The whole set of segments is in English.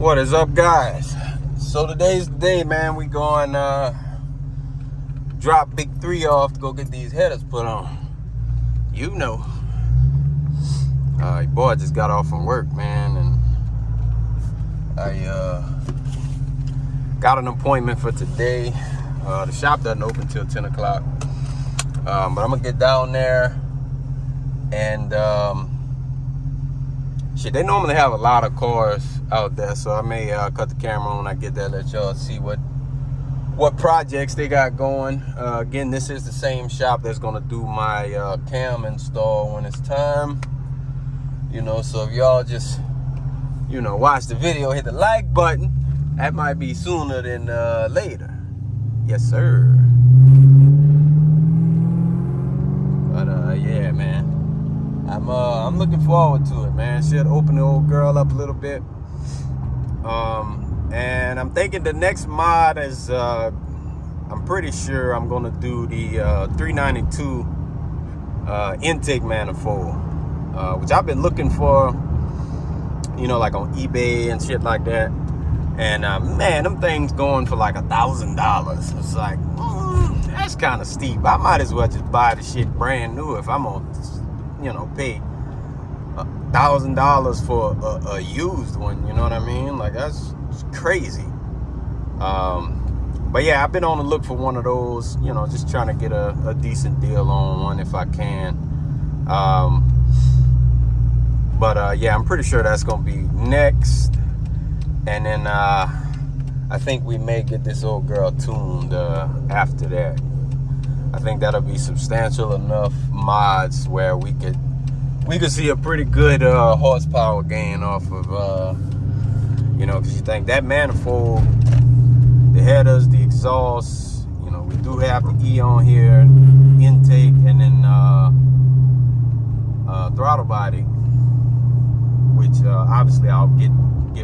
What is up, guys? So today's the day, man. We going drop Big 3 off to go get these headers put on. You know, your boy just got off from work, man, and I got an appointment for today. The shop doesn't open till 10 o'clock, but I'm gonna get down there and shit. They normally have a lot of cars out there, so I may cut the camera when I get there, let y'all see what projects they got going. Again, this is the same shop that's gonna do my cam install when it's time. You know, so if y'all just, you know, watch the video, hit the like button. That might be sooner than later. Yes, sir. But yeah, man. I'm looking forward to it, man. Should open the old girl up a little bit. And I'm thinking the next mod is, I'm pretty sure I'm gonna do the 392 intake manifold, which I've been looking for, you know, like on eBay and shit like that. And man, them things going for like $1,000. It's like, that's kind of steep. I might as well just buy the shit brand new if I'm gonna, you know, pay $1,000 for a used one. You know what I mean? Like, that's crazy. But yeah, I've been on the look for one of those, you know, just trying to get a decent deal on one if I can. But yeah, I'm pretty sure that's gonna be next. And then I think we may get this old girl tuned after that. I think that'll be substantial enough mods where we could see a pretty good horsepower gain off of, you know, because you think that manifold, the headers, the exhaust, you know, we do have the E on here, intake, and then throttle body, which obviously I'll get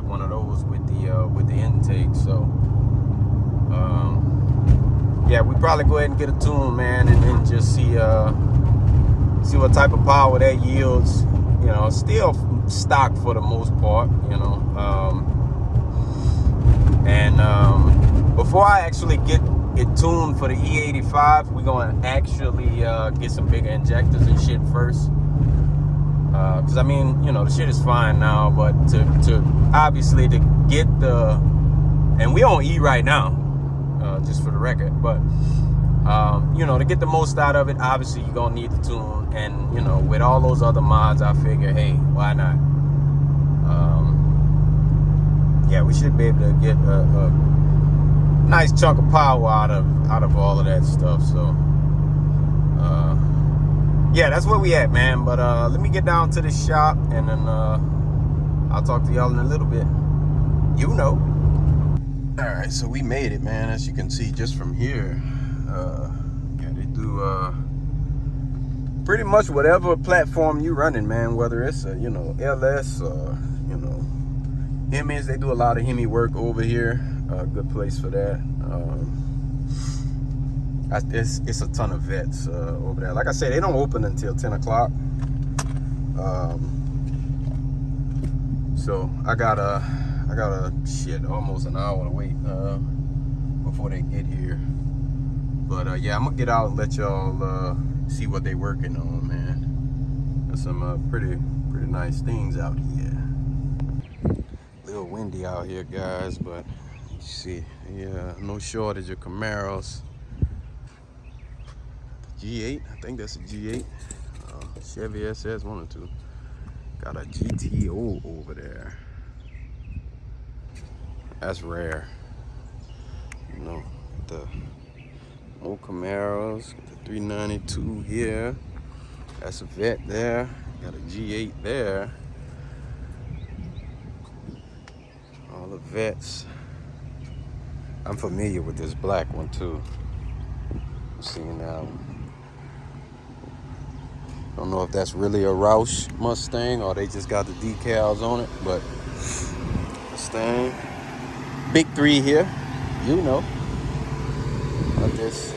one of those with the intake. So yeah, we probably go ahead and get a tune, man, and then just see what type of power that yields. You know, still stock for the most part, you know. And before I actually get it tuned for the E85, we're gonna actually get some bigger injectors and shit first. Because I mean, you know, the shit is fine now, but to obviously to get the, and we on E right now, just for the record, but you know, to get the most out of it, obviously you're gonna need the tune. And you know, with all those other mods, I figure, hey, why not? Yeah, we should be able to get a nice chunk of power out of all of that stuff. So yeah, that's where we at, man. But let me get down to the shop, and then I'll talk to y'all in a little bit. You know. All right, so we made it, man. As you can see just from here, yeah, they do pretty much whatever platform you running, man. Whether it's a, you know, LS or, you know, Hemis. They do a lot of Hemi work over here. Good place for that. It's a ton of vets over there. Like I said, they don't open until 10 o'clock. So I got a shit almost an hour to wait before they get here. But yeah, I'm gonna get out and let y'all see what they working on, man. There's some pretty nice things out here. A little windy out here, guys, but you see, yeah, no shortage of Camaros. G8, I think that's a G8. Chevy SS, one or two. Got a GTO over there. That's rare. You know, the old Camaros, the 392 here. That's a vet there. Got a G8 there. All the vets. I'm familiar with this black one too. I'm seeing that one. Don't know if that's really a Roush Mustang or they just got the decals on it, but Mustang. Big 3 here, you know. Like this.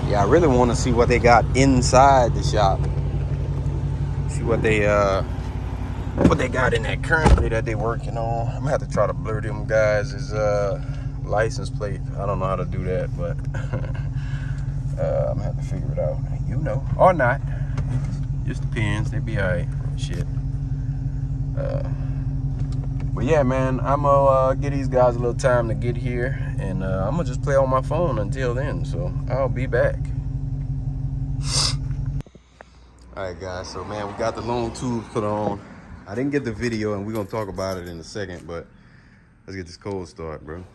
Yeah, I really want to see what they got inside the shop. See what they got in that currently that they working on. I'm gonna have to try to blur them guys' license plate. I don't know how to do that, but I'm gonna have to figure it out. You know, or not. It just depends. They be alright. Shit. But yeah, man, I'm gonna give these guys a little time to get here, and I'm gonna just play on my phone until then. So I'll be back. All right, guys. So man, we got the long tubes put on. I didn't get the video, and we're gonna talk about it in a second. But let's get this cold start, bro.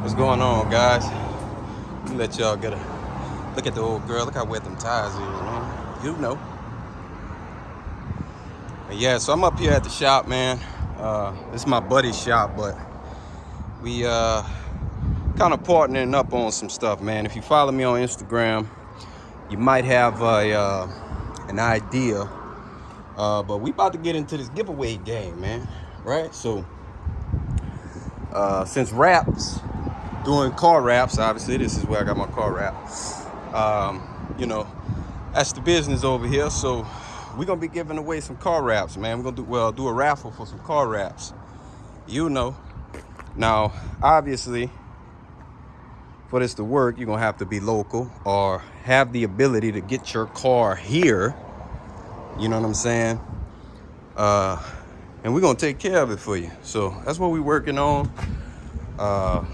What's going on, guys? Let me let y'all get a look at the old girl. Look how wet them tires is, man. You know. But yeah, so I'm up here at the shop, man. This is my buddy's shop, but we kind of partnering up on some stuff, man. If you follow me on Instagram, you might have an idea. But we about to get into this giveaway game, man. Right? So since wraps, doing car wraps, obviously this is where I got my car wrap. You know, that's the business over here. So we're gonna be giving away some car wraps, man. We're gonna do a raffle for some car wraps. You know. Now, obviously, for this to work, you're gonna have to be local or have the ability to get your car here. You know what I'm saying? And we're gonna take care of it for you. So that's what we're working on. Car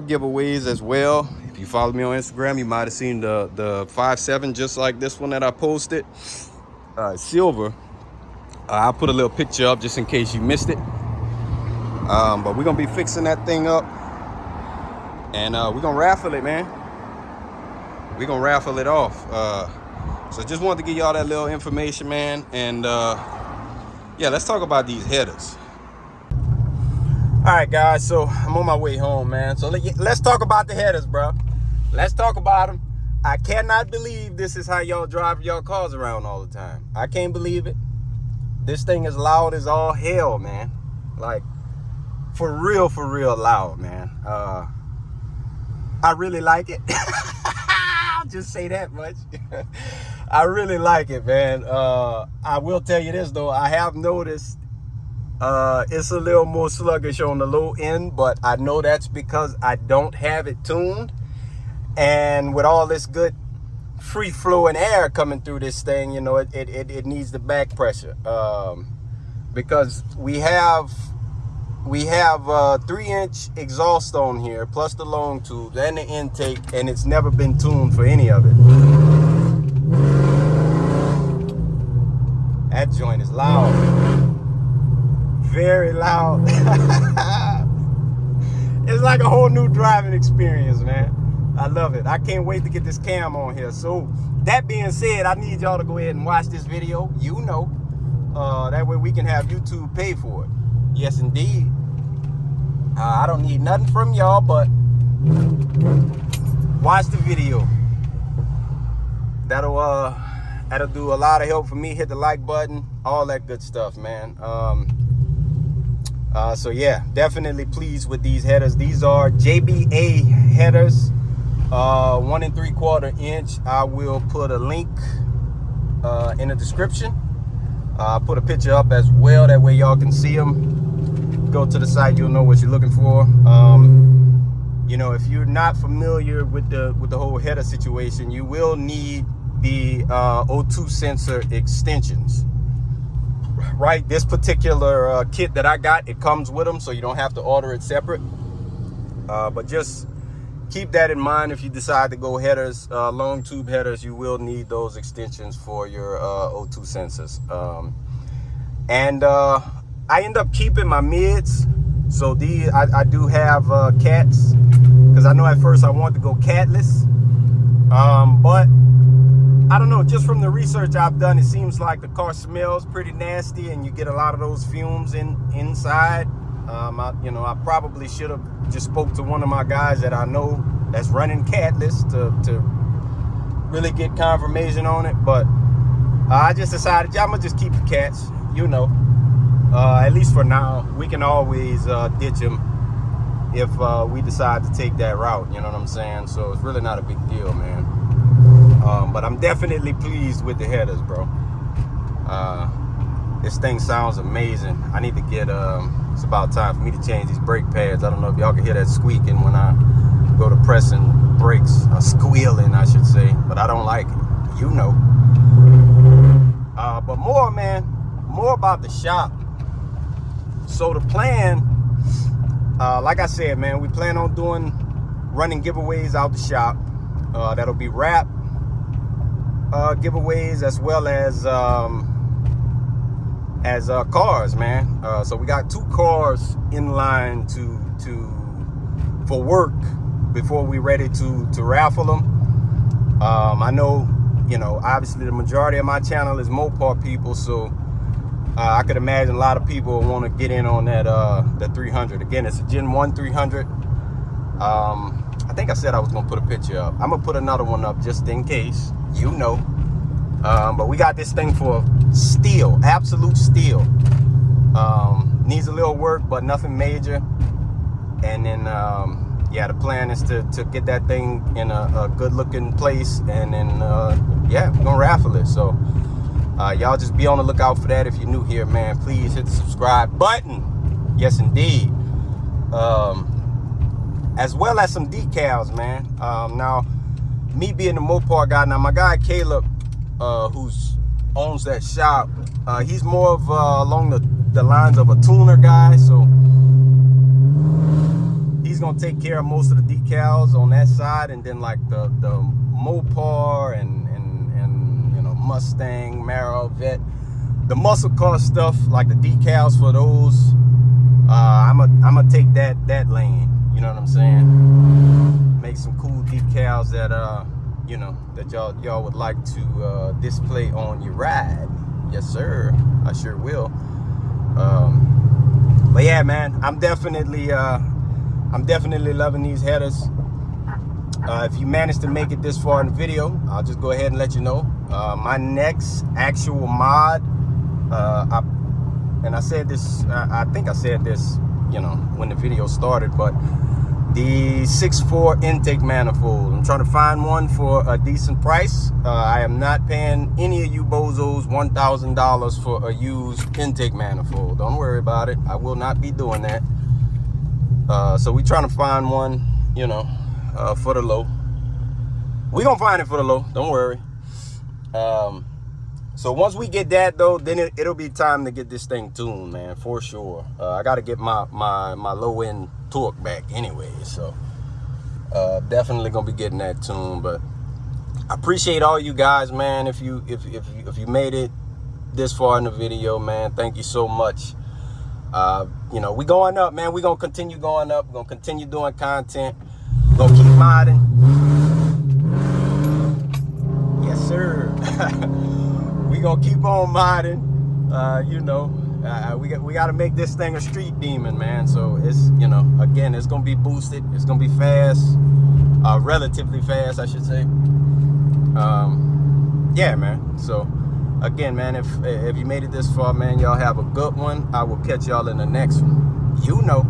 giveaways as well. If you follow me on Instagram, you might have seen the 5.7 just like this one that I posted. Silver. I'll put a little picture up just in case you missed it. But we're gonna be fixing that thing up, and we're gonna raffle it, man. We're gonna raffle it off. So just wanted to give y'all that little information, man. And yeah, let's talk about these headers. All right, guys, so I'm on my way home, man. So let's talk about the headers, bro. Let's talk about them. I cannot believe this is how y'all drive your cars around all the time. I can't believe it. This thing is loud as all hell, man. Like, for real loud, man. I really like it. I'll just say that much. I really like it, man. I will tell you this, though. I have noticed it's a little more sluggish on the low end, but I know that's because I don't have it tuned. And with all this good free flowing air coming through this thing, you know, it needs the back pressure. Because we have 3-inch exhaust on here, plus the long tubes and the intake, and it's never been tuned for any of it. That joint is loud. Very loud. It's like a whole new driving experience, man. I love it. I can't wait to get this cam on here. So that being said, I need y'all to go ahead and watch this video. You know, that way we can have YouTube pay for it. Yes, indeed. I don't need nothing from y'all, but watch the video. That'll do a lot of help for me. Hit the like button, all that good stuff, man. So yeah, definitely pleased with these headers. These are JBA headers, 1 3/4 inch. I will put a link in the description. I'll put a picture up as well. That way y'all can see them. Go to the site, you'll know what you're looking for. You know, if you're not familiar with the whole header situation, you will need the O2 sensor extensions. Right, this particular kit that I got, it comes with them, so you don't have to order it separate. But just keep that in mind. If you decide to go headers, long tube headers, you will need those extensions for your O2 sensors. And I end up keeping my mids. So I do have cats, because I know at first I wanted to go catless. But I don't know, just from the research I've done, it seems like the car smells pretty nasty and you get a lot of those fumes inside. I probably should have just spoke to one of my guys that I know that's running catless to really get confirmation on it. But I just decided, I'm gonna just keep the cats, you know. At least for now. We can always ditch them if we decide to take that route, you know what I'm saying? So it's really not a big deal, man. But I'm definitely pleased with the headers, bro. This thing sounds amazing. I need to get, it's about time for me to change these brake pads. I don't know if y'all can hear that squeaking when I go to pressing brakes, squealing, I should say, but I don't like it, you know. But more, man, more about the shop. So the plan, like I said, man, we plan on running giveaways out the shop. That'll be wrap giveaways as well as cars, man. So we got 2 cars in line for work before we ready to raffle them. I know, you know, obviously the majority of my channel is Mopar people, so I could imagine a lot of people want to get in on that the 300. Again, it's a Gen 1 300. I think I said I was gonna put a picture up. I'm gonna put another one up just in case, you know. But we got this thing for steel, absolute steel. Needs a little work, but nothing major. And then yeah, the plan is to get that thing in a good looking place, and then yeah, we're gonna raffle it. So y'all just be on the lookout for that. If you're new here, man, please hit the subscribe button. Yes, indeed. As well as some decals, man. Now, me being the Mopar guy, now my guy Caleb, who's owns that shop, he's more of along the lines of a tuner guy, so he's gonna take care of most of the decals on that side, and then like the Mopar and you know, Mustang, Mara, Vet, the muscle car stuff, like the decals for those, I'm gonna take that lane. You know what I'm saying? Make some cool decals that you know, that y'all would like to display on your ride. Yes, sir. I sure will. But yeah, man, I'm definitely loving these headers. If you managed to make it this far in the video, I'll just go ahead and let you know. My next actual mod, and I said this, I think I said this, you know, when the video started, but the 6.4 intake manifold. I'm trying to find one for a decent price. I am not paying any of you bozos $1,000 for a used intake manifold. Don't worry about it. I will not be doing that. So we're trying to find one, you know, for the low. We're gonna find it for the low. Don't worry. So once we get that though, then it'll be time to get this thing tuned, man, for sure. I got to get my low end torque back anyway, so definitely gonna be getting that tuned. But I appreciate all you guys, man. If you made it this far in the video, man, thank you so much. You know, we going up, man. We gonna continue going up. We're gonna continue doing content. We're gonna keep modding. Yes, sir. We gonna keep on modding. You know, we got to make this thing a street demon, man. So it's, you know, again, it's gonna be boosted. It's gonna be fast, relatively fast, I should say. Yeah, man. So again, man, if you made it this far, man, y'all have a good one. I will catch y'all in the next one. You know.